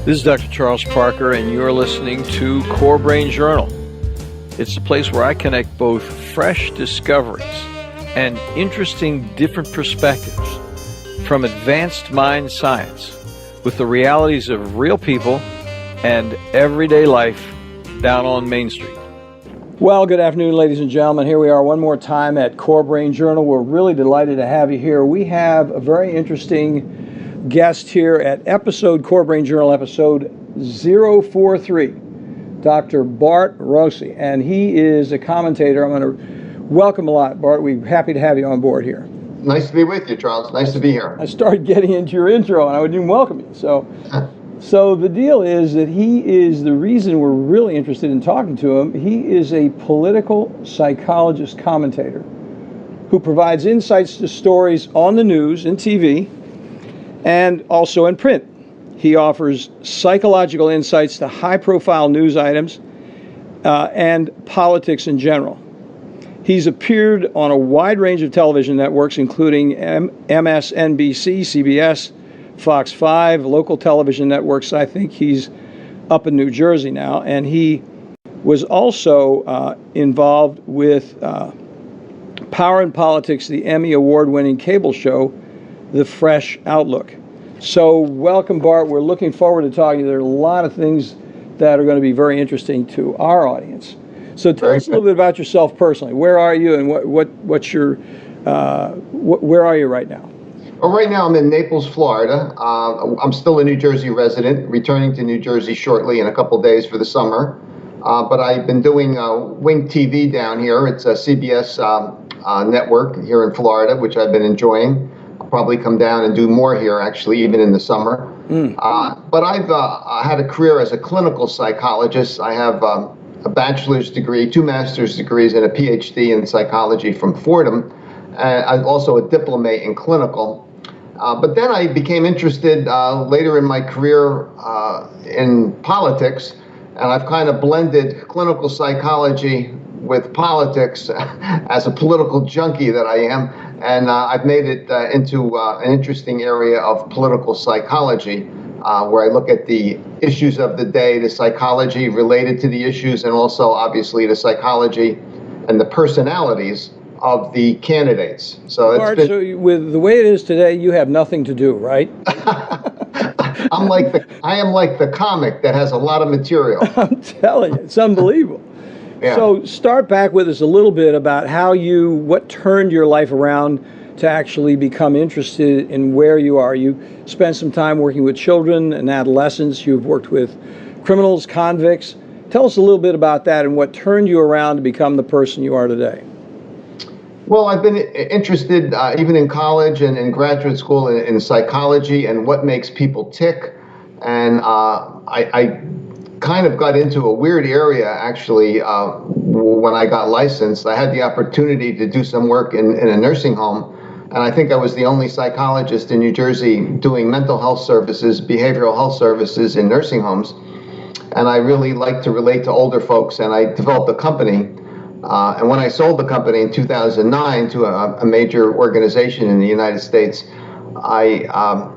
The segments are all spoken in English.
This is Dr. Charles Parker, and you're listening to Core Brain Journal. It's a place where I connect both fresh discoveries and interesting different perspectives from advanced mind science with the realities of real people and everyday life down on Main Street. Well, good afternoon, ladies and gentlemen. Here we are one more time at Core Brain Journal. We're really delighted to have you here. We have a very interesting guest here at Core Brain Journal episode 043, Dr. Bart Rossi, and he is a commentator. I'm going to welcome a lot, Bart. We're happy to have you on board here. Nice to be with you, Charles. Nice to be here. I started getting into your intro, and I wouldn't even welcome you. So the deal is that he is the reason we're really interested in talking to him. He is a political psychologist commentator who provides insights to stories on the news and TV and also in print. He offers psychological insights to high-profile news items and politics in general. He's appeared on a wide range of television networks, including MSNBC, CBS, Fox 5, local television networks. I think he's up in New Jersey now. And he was also involved with Power and Politics, the Emmy Award-winning cable show, The Fresh Outlook. So welcome, Bart. We're looking forward to talking to you. There are a lot of things that are going to be very interesting to our audience. So tell us a little bit about yourself personally. Where are you, and what's your where are you right now? Well, right now I'm in Naples, Florida. I'm still a New Jersey resident, returning to New Jersey shortly in a couple days for the summer. But I've been doing Wing TV down here. It's a CBS network here in Florida, which I've been enjoying. I'll probably come down and do more here, actually, even in the summer. But I've had a career as a clinical psychologist. I have a bachelor's degree, 2 master's degrees, and a PhD in psychology from Fordham. I'm also a diplomate in clinical. But then I became interested later in my career in politics, and I've kind of blended clinical psychology with politics as a political junkie that I am, and I've made it into an interesting area of political psychology, where I look at the issues of the day, the psychology related to the issues, and also obviously the psychology and the personalities of the candidates. So So with the way it is today, you have nothing to do, right? I am like the comic that has a lot of material. I'm telling you, it's unbelievable. Yeah. So start back with us a little bit about what turned your life around to actually become interested in where you are. You spent some time working with children and adolescents. You've worked with criminals, convicts. Tell us a little bit about that and what turned you around to become the person you are today. Well, I've been interested even in college and in graduate school in psychology and what makes people tick. And I kind of got into a weird area, actually, when I got licensed. I had the opportunity to do some work in a nursing home. And I think I was the only psychologist in New Jersey doing mental health services, behavioral health services in nursing homes. And I really like to relate to older folks, and I developed a company. And when I sold the company in 2009 to a major organization in the United States, I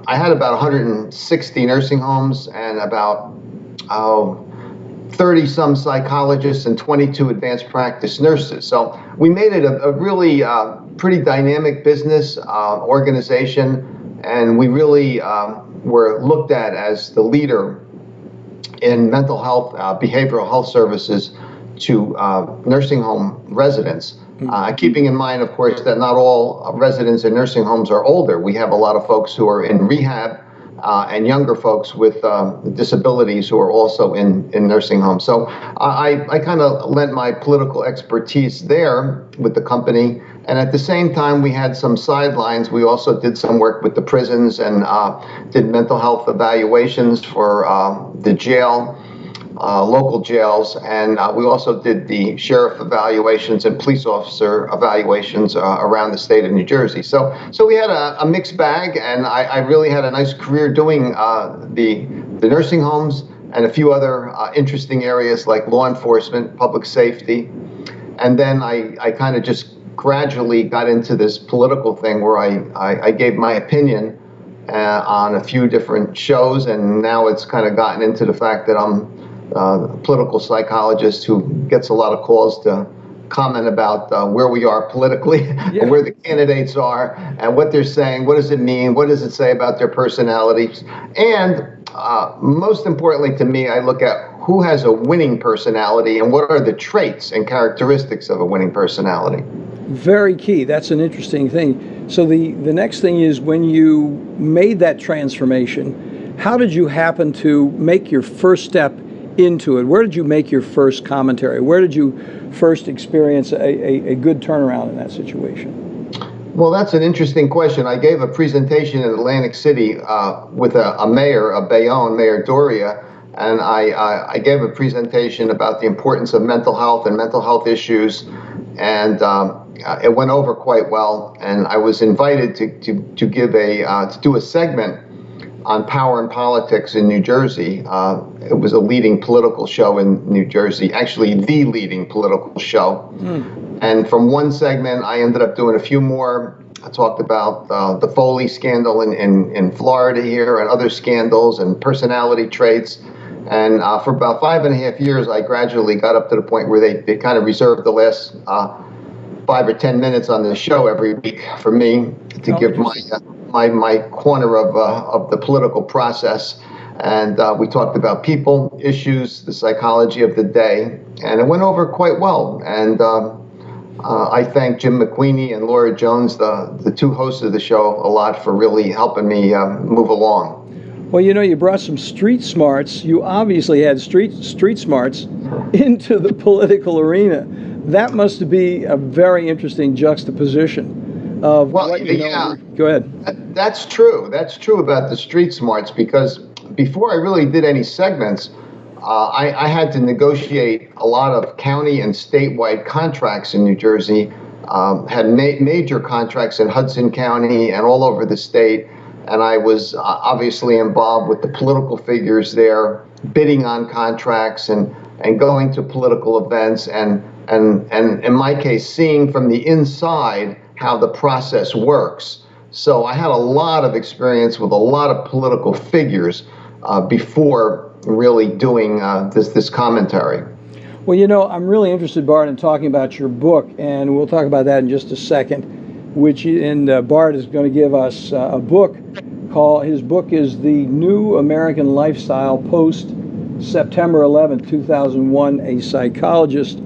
had about 160 nursing homes and about 30-some psychologists and 22 advanced practice nurses. So we made it a really pretty dynamic business organization, and we really were looked at as the leader in mental health, behavioral health services to nursing home residents. Keeping in mind, of course, that not all residents in nursing homes are older. We have a lot of folks who are in rehab and younger folks with disabilities who are also in nursing homes. So I kind of lent my political expertise there with the company. And at the same time, we had some sidelines. We also did some work with the prisons and did mental health evaluations for the jail. Local jails, and we also did the sheriff evaluations and police officer evaluations around the state of New Jersey. So we had a mixed bag, and I really had a nice career doing the nursing homes and a few other interesting areas like law enforcement, public safety. And then I kind of just gradually got into this political thing where I gave my opinion on a few different shows, and now it's kind of gotten into the fact that I'm a political psychologist who gets a lot of calls to comment about where we are politically, Yeah. where the candidates are, and what they're saying. What does it mean? What does it say about their personalities? And most importantly to me, I look at who has a winning personality and what are the traits and characteristics of a winning personality. Very key. That's an interesting thing. So the next thing is, when you made that transformation, how did you happen to make your first step into it? Where did you make your first commentary? Where did you first experience a good turnaround in that situation? Well, that's an interesting question. I gave a presentation in Atlantic City with a mayor of Bayonne, Mayor Doria, and I gave a presentation about the importance of mental health and mental health issues, and it went over quite well. And I was invited to give to do a segment on power and politics in New Jersey. It was a leading political show in New Jersey, actually the leading political show. And from one segment, I ended up doing a few more. I talked about the Foley scandal in Florida here, and other scandals and personality traits. And for about 5.5 years, I gradually got up to the point where they kind of reserved the last 5 or 10 minutes on the show every week for me to give my corner of the political process. And we talked about people, issues, the psychology of the day, and it went over quite well. And I thank Jim McQueenie and Laura Jones, the two hosts of the show, a lot for really helping me move along. Well, you brought some street smarts. You obviously had street smarts into the political arena. That must be a very interesting juxtaposition of what you know. Yeah. Go ahead. That's true. That's true about the street smarts, because before I really did any segments, I had to negotiate a lot of county and statewide contracts in New Jersey, had major contracts in Hudson County and all over the state. And I was obviously involved with the political figures there, bidding on contracts and going to political events and in my case, seeing from the inside how the process works. So I had a lot of experience with a lot of political figures before really doing this commentary. Well, I'm really interested, Bart, in talking about your book, and we'll talk about that in just a second. Bart is going to give us a book his book is The New American Lifestyle Post September 11th, 2001, A Psychologist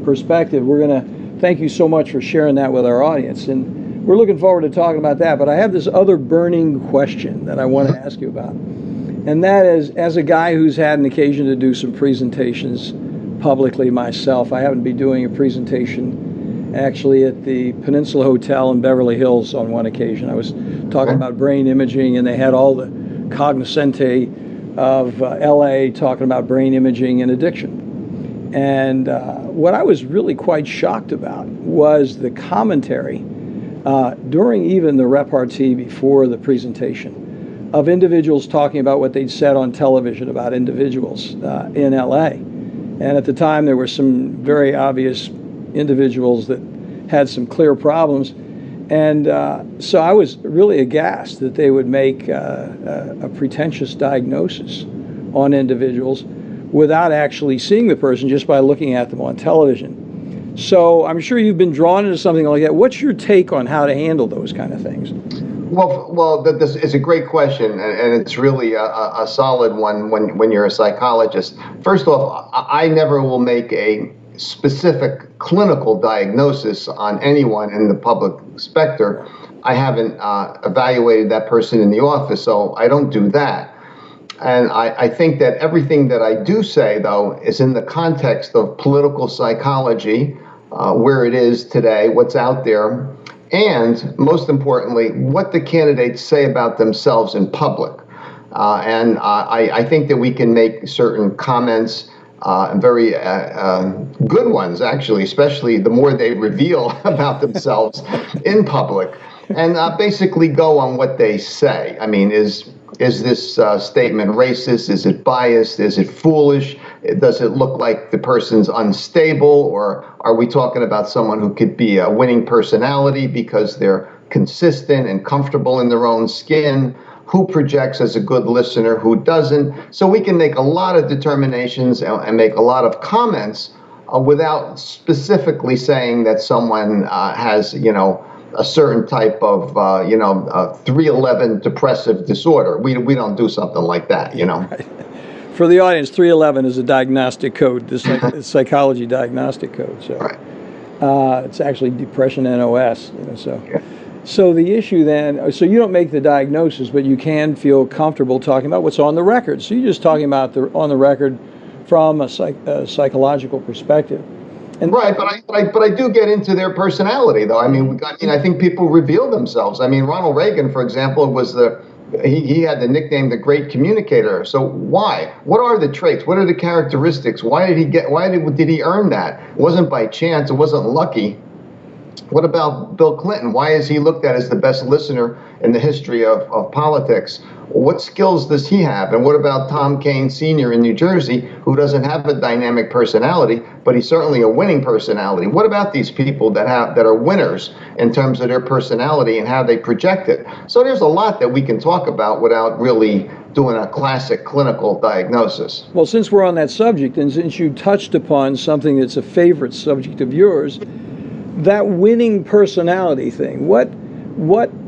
Perspective. We're going to thank you so much for sharing that with our audience, and we're looking forward to talking about that. But I have this other burning question that I want to ask you about, and that is, as a guy who's had an occasion to do some presentations publicly myself, I happen to be doing a presentation actually at the Peninsula Hotel in Beverly Hills on one occasion. I was talking about brain imaging, and they had all the cognoscenti of LA talking about brain imaging and addiction. And what I was really quite shocked about was the commentary during even the repartee before the presentation of individuals talking about what they'd said on television about individuals in LA. And at the time, there were some very obvious individuals that had some clear problems. And so I was really aghast that they would make a pretentious diagnosis on individuals without actually seeing the person, just by looking at them on television. So I'm sure you've been drawn into something like that. What's your take on how to handle those kind of things? Well, this is a great question, and it's really a solid one when you're a psychologist. First off, I never will make a specific clinical diagnosis on anyone in the public specter. I haven't evaluated that person in the office, so I don't do that. And I think that everything that I do say, though, is in the context of political psychology, where it is today, what's out there, and most importantly, what the candidates say about themselves in public. And I think that we can make certain comments, very good ones, actually, especially the more they reveal about themselves in public, and basically go on what they say. I mean, is this statement racist? Is it biased? Is it foolish? Does it look like the person's unstable? Or are we talking about someone who could be a winning personality because they're consistent and comfortable in their own skin? who projects as a good listener, who doesn't. So we can make a lot of determinations and make a lot of comments without specifically saying that someone has, a certain type of, 311 depressive disorder. We don't do something like that, Right. For the audience, 311 is a diagnostic code, the psychology diagnostic code. So Right. it's actually depression NOS. So. Yeah. So the issue then, so you don't make the diagnosis, but you can feel comfortable talking about what's on the record. So you're just talking about on the record from a psychological perspective. And right, but I do get into their personality, though. I mean, I think people reveal themselves. I mean, Ronald Reagan, for example, was he had the nickname the Great Communicator. So why? What are the traits? What are the characteristics? Why did he earn that? It wasn't by chance. It wasn't lucky. What about Bill Clinton? Why is he looked at as the best listener in the history of politics? What skills does he have? And what about Tom Kaine Sr. in New Jersey, who doesn't have a dynamic personality, but he's certainly a winning personality? What about these people that are winners in terms of their personality and how they project it? So there's a lot that we can talk about without really doing a classic clinical diagnosis. Well, since we're on that subject, and since you touched upon something that's a favorite subject of yours, that winning personality thing, what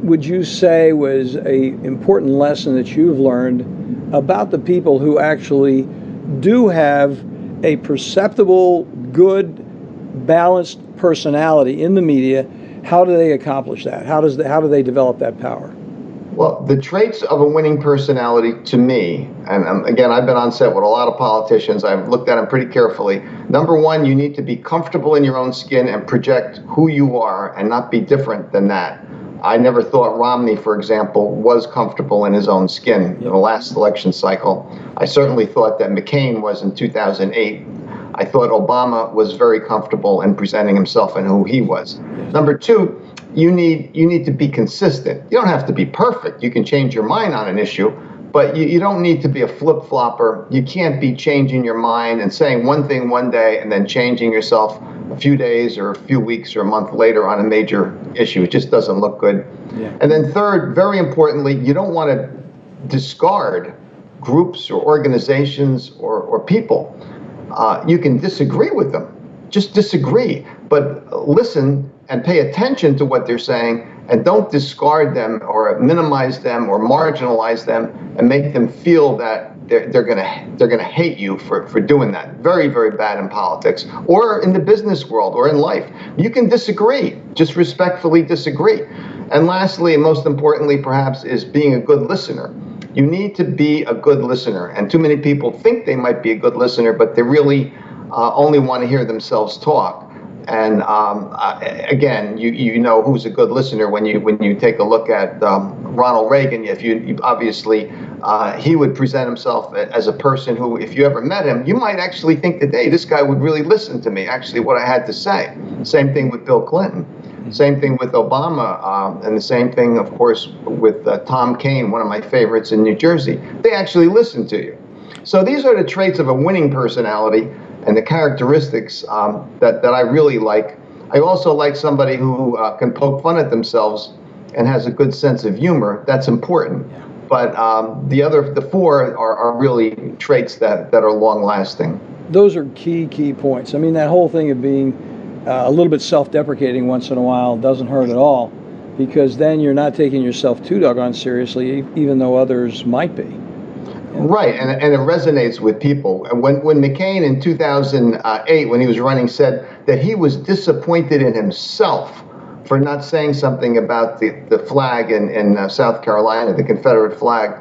would you say was a important lesson that you've learned about the people who actually do have a perceptible, good, balanced personality in the media? How do they accomplish that? How do they develop that power? Well, the traits of a winning personality, to me, and again, I've been on set with a lot of politicians. I've looked at them pretty carefully. Number one, you need to be comfortable in your own skin and project who you are and not be different than that. I never thought Romney, for example, was comfortable in his own skin in the last election cycle. I certainly thought that McCain was in 2008. I thought Obama was very comfortable in presenting himself and who he was. Number two, you need to be consistent. You don't have to be perfect. You can change your mind on an issue, but you don't need to be a flip-flopper. You can't be changing your mind and saying one thing one day and then changing yourself a few days or a few weeks or a month later on a major issue. It just doesn't look good. Yeah. And then third, very importantly, you don't want to discard groups or organizations or people. You can disagree with them. Just disagree, but listen and pay attention to what they're saying, and don't discard them or minimize them or marginalize them and make them feel that they're gonna hate you for doing that. Very, very bad in politics or in the business world or in life. You can disagree, just respectfully disagree. And lastly, and most importantly, perhaps, is being a good listener. You need to be a good listener, and too many people think they might be a good listener, but they really only want to hear themselves talk. And again, you know who's a good listener when you take a look at Ronald Reagan. If you obviously he would present himself as a person who, if you ever met him, you might actually think that, hey, this guy would really listen to me, actually, what I had to say. Same thing with Bill Clinton. Same thing with Obama, and the same thing, of course, with Tom Kaine, one of my favorites in New Jersey. They actually listen to you. So these are the traits of a winning personality and the characteristics that I really like. I also like somebody who can poke fun at themselves and has a good sense of humor. That's important. Yeah. But the four are really traits that are long-lasting. Those are key points. I mean, that whole thing of being a little bit self-deprecating once in a while doesn't hurt at all, because then you're not taking yourself too doggone seriously, even though others might be. Right, and it resonates with people. And when McCain in 2008, when he was running, said that he was disappointed in himself for not saying something about the flag in South Carolina, the Confederate flag,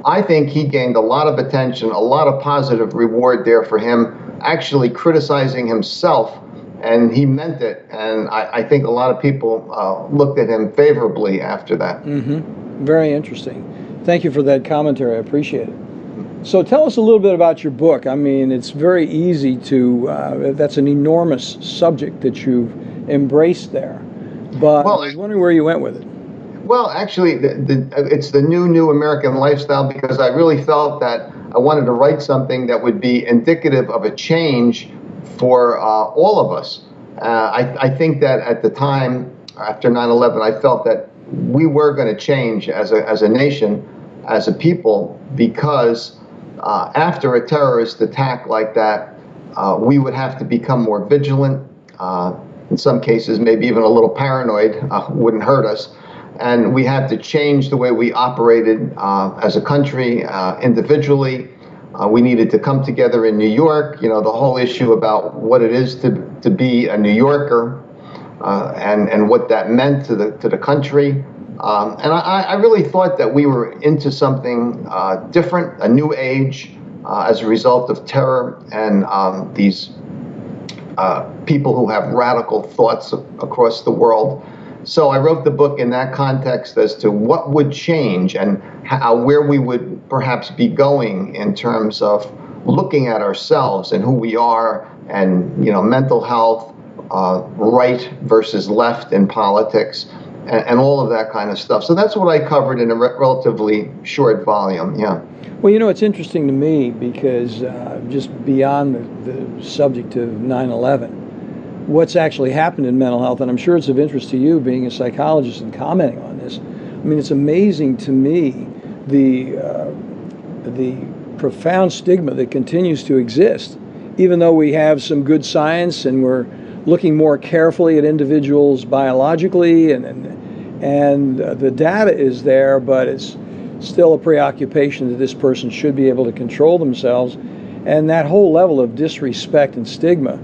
I think he gained a lot of attention, a lot of positive reward there for him, actually criticizing himself, and he meant it. And I think a lot of people looked at him favorably after that. Mm-hmm. Very interesting. Thank you for that commentary. I appreciate it. So tell us a little bit about your book. I mean, it's very easy to, that's an enormous subject that you've embraced there. But I was wondering where you went with it. Well, actually, it's the new American lifestyle, because I really felt that I wanted to write something that would be indicative of a change for all of us. I think that at the time, after 9/11, I felt that we were going to change as a nation. as a people, because after a terrorist attack like that, we would have to become more vigilant. In some cases, maybe even a little paranoid wouldn't hurt us. And we had to change the way we operated as a country, individually. We needed to come together in New York. You know, the whole issue about what it is to be a New Yorker, and what that meant to the country. And I really thought that we were into something different, a new age, as a result of terror and these people who have radical thoughts across the world. So I wrote the book in that context as to what would change and where we would perhaps be going in terms of looking at ourselves and who we are, and, you know, mental health, right versus left in politics, and all of that kind of stuff. So that's what I covered in a relatively short volume. Yeah. Well, you know, it's interesting to me because just beyond the subject of 9/11, what's actually happened in mental health, and I'm sure it's of interest to you being a psychologist and commenting on this. I mean, it's amazing to me the profound stigma that continues to exist, even though we have some good science and we're looking more carefully at individuals biologically, and the data is there, but it's still a preoccupation that this person should be able to control themselves. And that whole level of disrespect and stigma,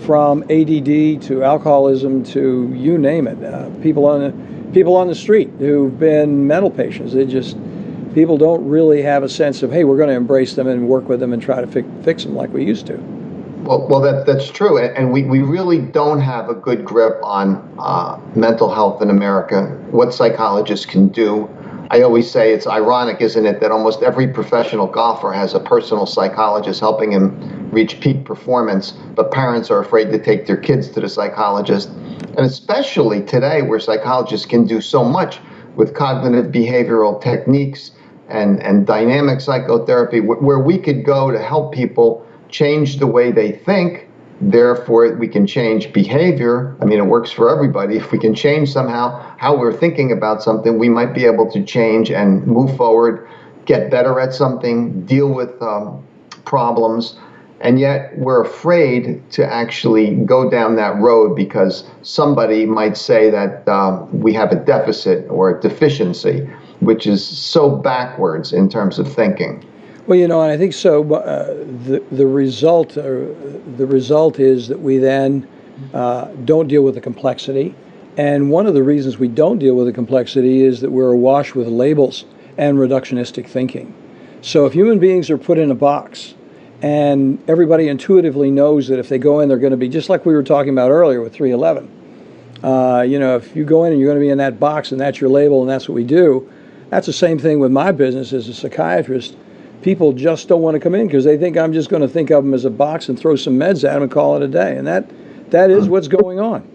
from ADD to alcoholism to you name it, people on the street who've been mental patients, people don't really have a sense of, hey, we're going to embrace them and work with them and try to fix them like we used to. Well, that's true, and we really don't have a good grip on mental health in America, what psychologists can do. I always say it's ironic, isn't it, that almost every professional golfer has a personal psychologist helping him reach peak performance, but parents are afraid to take their kids to the psychologist. And especially today, where psychologists can do so much with cognitive behavioral techniques and dynamic psychotherapy, where we could go to help people change the way they think. Therefore, we can change behavior. I mean, it works for everybody. If we can change somehow how we're thinking about something, we might be able to change and move forward, get better at something, deal with problems. And yet we're afraid to actually go down that road because somebody might say that we have a deficit or a deficiency, which is so backwards in terms of thinking. Well, you know, and I think so. The result is that we then don't deal with the complexity, and one of the reasons we don't deal with the complexity is that we're awash with labels and reductionistic thinking. So if human beings are put in a box, and everybody intuitively knows that if they go in, they're going to be just like we were talking about earlier with 311. You know, if you go in and you're going to be in that box, and that's your label, and that's what we do. That's the same thing with my business as a psychiatrist. People just don't want to come in because they think I'm just going to think of them as a box and throw some meds at them and call it a day. And that is what's going on.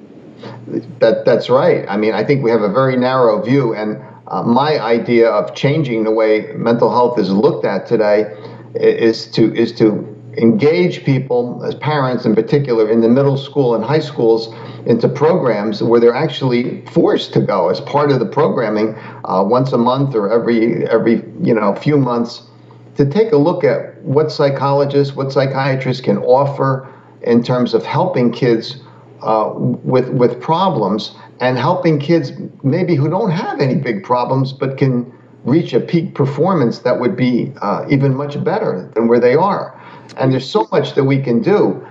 That's right. I mean, I think we have a very narrow view. And my idea of changing the way mental health is looked at today is to engage people, as parents in particular, in the middle school and high schools, into programs where they're actually forced to go as part of the programming once a month or every few months, to take a look at what psychologists, what psychiatrists can offer in terms of helping kids with problems, and helping kids maybe who don't have any big problems but can reach a peak performance that would be even much better than where they are. And there's so much that we can do.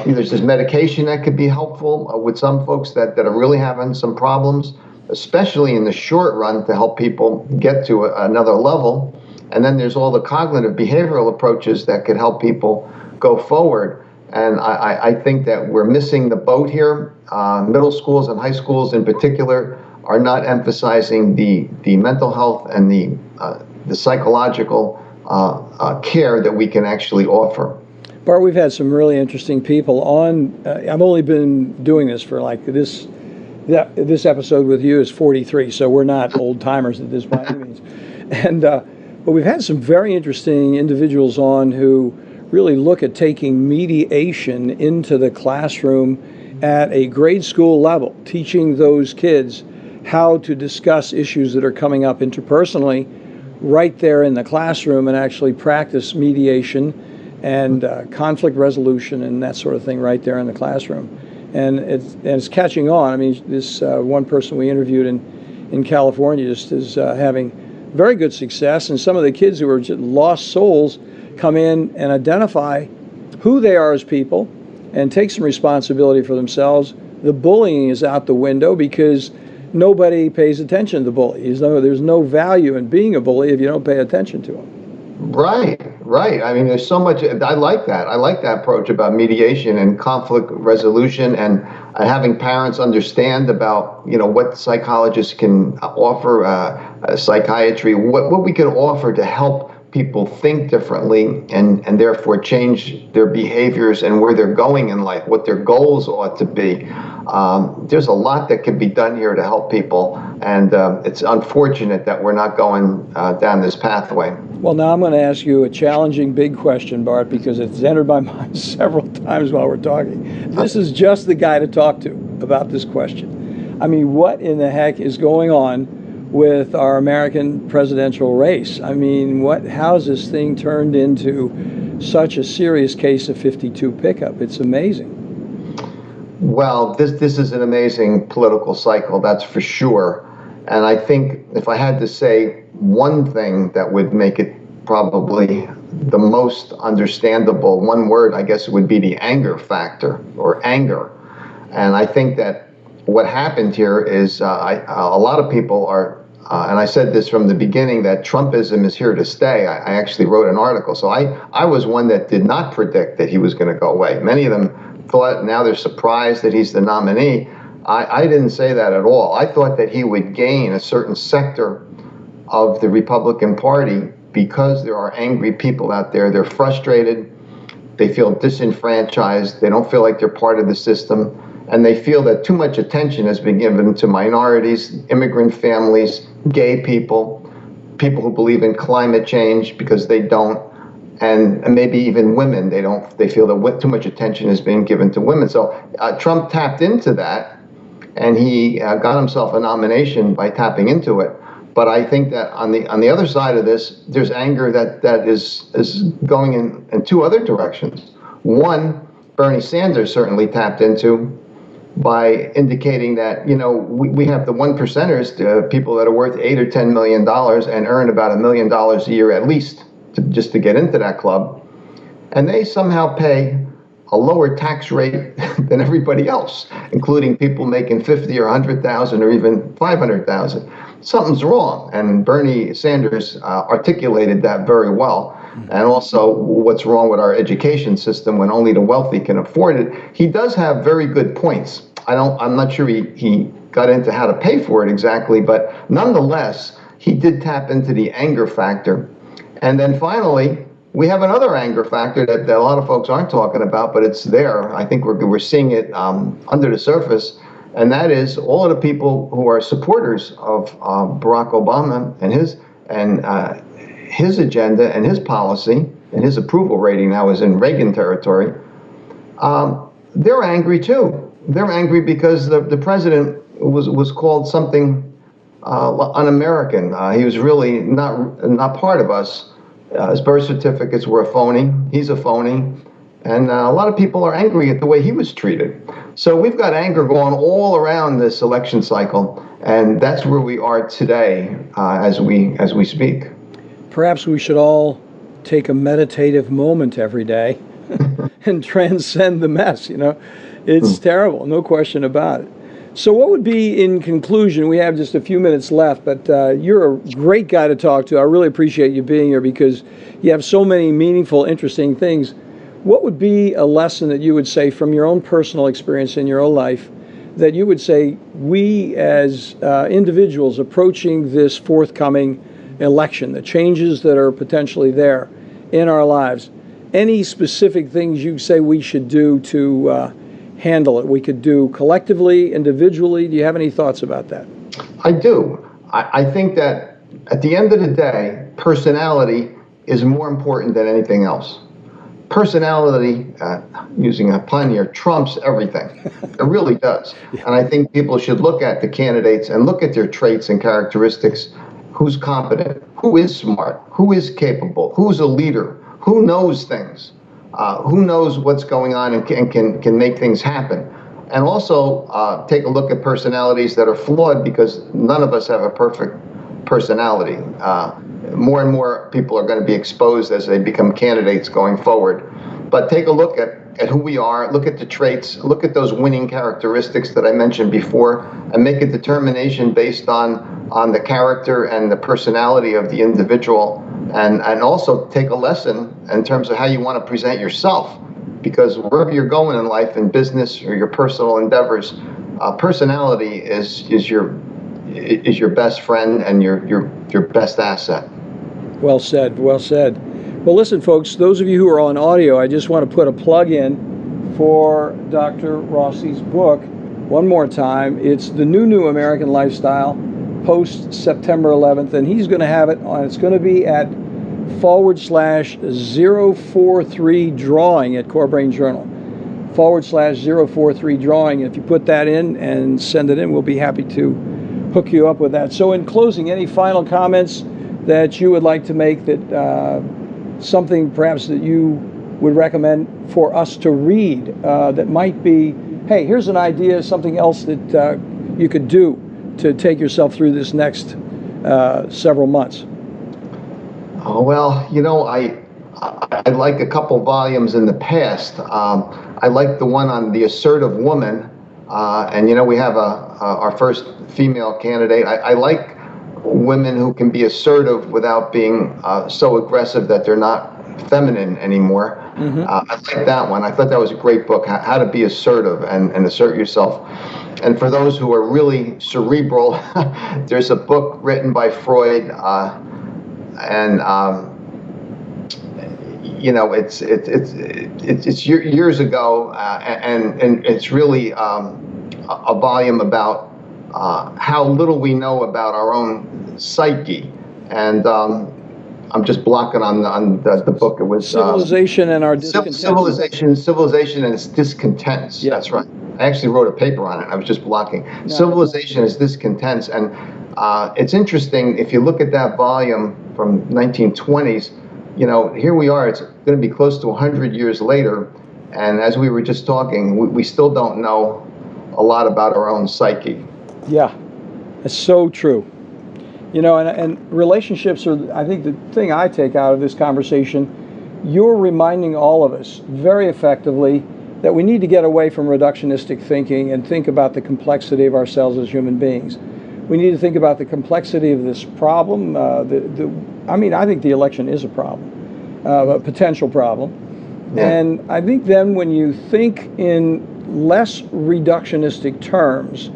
There's this medication that could be helpful with some folks that are really having some problems, especially in the short run, to help people get to another level. And then there's all the cognitive behavioral approaches that could help people go forward. And I think that we're missing the boat here. Middle schools and high schools in particular are not emphasizing the mental health and the psychological care that we can actually offer. Bart, we've had some really interesting people on. I've only been doing this for like this episode with you is 43, so we're not old timers at this by any means. And but we've had some very interesting individuals on who really look at taking mediation into the classroom at a grade school level, teaching those kids how to discuss issues that are coming up interpersonally right there in the classroom and actually practice mediation and conflict resolution and that sort of thing right there in the classroom. And it's catching on. I mean, this one person we interviewed in California just is having very good success, and some of the kids who are just lost souls come in and identify who they are as people and take some responsibility for themselves. The bullying is out the window because nobody pays attention to the bully. There's no value in being a bully if you don't pay attention to him. Right, right. I mean, there's so much. I like that. I like that approach about mediation and conflict resolution, and having parents understand about, what psychologists can offer, psychiatry, what we can offer to help people think differently and therefore change their behaviors and where they're going in life, what their goals ought to be. There's a lot that can be done here to help people, and it's unfortunate that we're not going down this pathway. Well, now I'm going to ask you a challenging big question, Bart, because it's entered my mind several times while we're talking. This is just the guy to talk to about this question. I mean, what in the heck is going on with our American presidential race? I mean, how's this thing turned into such a serious case of 52 pickup? It's amazing. Well, this is an amazing political cycle, that's for sure. And I think if I had to say one thing that would make it probably the most understandable, one word, I guess it would be the anger factor, or anger. And I think that what happened here is a lot of people are, and I said this from the beginning, that Trumpism is here to stay. I actually wrote an article. So I was one that did not predict that he was going to go away. Many of them thought, now they're surprised that he's the nominee. I didn't say that at all. I thought that he would gain a certain sector of the Republican Party because there are angry people out there. They're frustrated. They feel disenfranchised. They don't feel like they're part of the system. And they feel that too much attention has been given to minorities, immigrant families, gay people, people who believe in climate change because they don't, and maybe even women. They feel that too much attention is being given to women. So Trump tapped into that. And he got himself a nomination by tapping into it. But I think that on the other side of this, there's anger that is going in two other directions. One, Bernie Sanders certainly tapped into by indicating that, we have the one percenters, people that are worth $8 or $10 million and earn about $1 million a year at least just to get into that club. And they somehow pay a lower tax rate than everybody else, including people making 50 or 100,000 or even 500,000. Something's wrong, and Bernie Sanders articulated that very well. And also what's wrong with our education system when only the wealthy can afford it. He does have very good points. I'm not sure he got into how to pay for it exactly, but nonetheless, he did tap into the anger factor. And then finally, we have another anger factor that a lot of folks aren't talking about, but it's there. I think we're seeing it under the surface, and that is all of the people who are supporters of Barack Obama and his agenda and his policy, and his approval rating now is in Reagan territory. They're angry too. They're angry because the president was called something un-American. He was really not part of us. His birth certificates were a phony. He's a phony. And a lot of people are angry at the way he was treated. So we've got anger going all around this election cycle. And that's where we are today as we speak. Perhaps we should all take a meditative moment every day and transcend the mess. It's terrible, no question about it. So what would be, in conclusion, we have just a few minutes left, but you're a great guy to talk to. I really appreciate you being here because you have so many meaningful, interesting things. What would be a lesson that you would say from your own personal experience in your own life that you would say we as individuals approaching this forthcoming election, the changes that are potentially there in our lives, any specific things you say we should do to handle it? We could do collectively, individually. Do you have any thoughts about that? I do. I think that at the end of the day, personality is more important than anything else. Personality, using a pun here, trumps everything. It really does. And I think people should look at the candidates and look at their traits and characteristics. Who's competent? who is smart, who is capable, who's a leader, who knows things, who knows what's going on and can make things happen. And also take a look at personalities that are flawed, because none of us have a perfect personality. More and more people are going to be exposed as they become candidates going forward. But take a look at who we are, look at the traits, look at those winning characteristics that I mentioned before, and make a determination based on the character and the personality of the individual, and also take a lesson in terms of how you want to present yourself. Because wherever you're going in life, in business or your personal endeavors, personality is your best friend and your best asset. Well said, well said. Well, listen, folks, those of you who are on audio, I just want to put a plug in for Dr. Rossi's book one more time. It's The New American Lifestyle, post September 11th, and he's going to have it on, it's going to be at /043 drawing at Core Brain Journal. /043 drawing. If you put that in and send it in, we'll be happy to hook you up with that. So in closing, any final comments that you would like to make, that something perhaps that you would recommend for us to read that might be, hey, here's an idea, something else that you could do to take yourself through this next several months? Oh, well, you know, I like a couple volumes in the past. I like the one on the assertive woman, and you know, we have our first female candidate. I like women who can be assertive without being so aggressive that they're not feminine anymore. Mm-hmm. I like that one. I thought that was a great book, How to Be Assertive and Assert Yourself. And for those who are really cerebral, there's a book written by Freud, and you know, it's years ago, and it's really a volume about how little we know about our own psyche. And I'm just blocking on the book. It was Civilization and Our Discontents. Civilization and Its Discontents. Yeah. That's right. I actually wrote a paper on it. I was just blocking. No. Civilization and Its Discontents. And it's interesting, if you look at that volume from 1920s, you know, here we are, it's going to be close to 100 years later, and as we were just talking, we still don't know a lot about our own psyche. Yeah, it's so true. You know, and relationships are, I think, the thing I take out of this conversation. You're reminding all of us very effectively that we need to get away from reductionistic thinking and think about the complexity of ourselves as human beings. We need to think about the complexity of this problem. I mean, I think the election is a problem, a potential problem. Yeah. And I think then when you think in less reductionistic terms,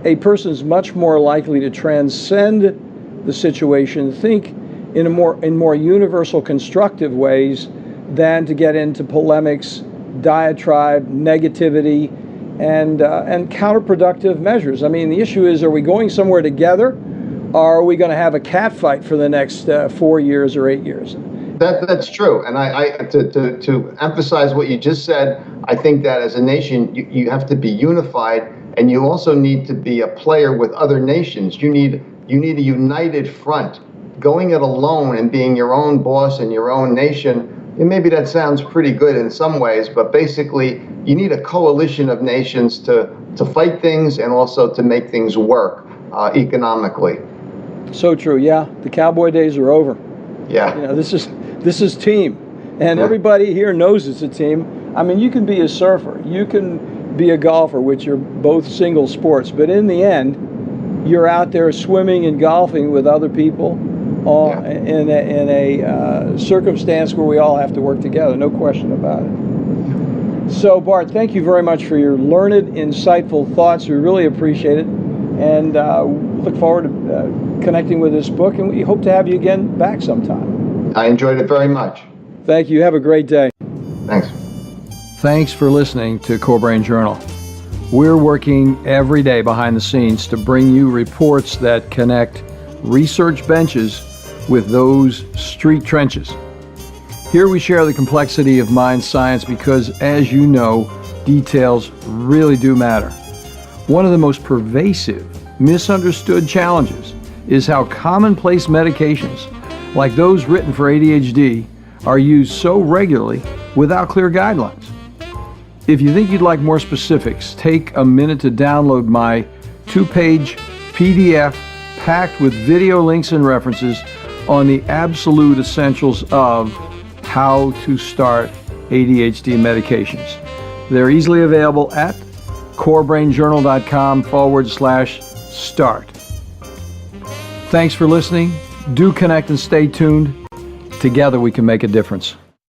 a person's much more likely to transcend the situation, think in more universal constructive ways than to get into polemics, diatribe, negativity, and counterproductive measures. I mean, the issue is, are we going somewhere together, or are we going to have a catfight for the next 4 years or 8 years? That's true. And to emphasize what you just said, I think that as a nation, you have to be unified, and you also need to be a player with other nations. You need a united front. Going it alone and being your own boss in your own nation, and maybe that sounds pretty good in some ways, but basically you need a coalition of nations to fight things and also to make things work economically. So true. Yeah, the cowboy days are over. Yeah. You know, this is team, and everybody here knows it's a team. I mean, you can be a surfer, you can be a golfer, which are both single sports, but in the end, you're out there swimming and golfing with other people in a circumstance where we all have to work together, no question about it. So, Bart, thank you very much for your learned, insightful thoughts. We really appreciate it, and look forward to connecting with this book, and we hope to have you again back sometime. I enjoyed it very much. Thank you. Have a great day. Thanks. Thanks for listening to Core Brain Journal. We're working every day behind the scenes to bring you reports that connect research benches with those street trenches. Here we share the complexity of mind science because, as you know, details really do matter. One of the most pervasive, misunderstood challenges is how commonplace medications like those written for ADHD, are used so regularly without clear guidelines. If you think you'd like more specifics, take a minute to download my 2-page PDF packed with video links and references on the absolute essentials of how to start ADHD medications. They're easily available at corebrainjournal.com/start. Thanks for listening. Do connect and stay tuned. Together we can make a difference.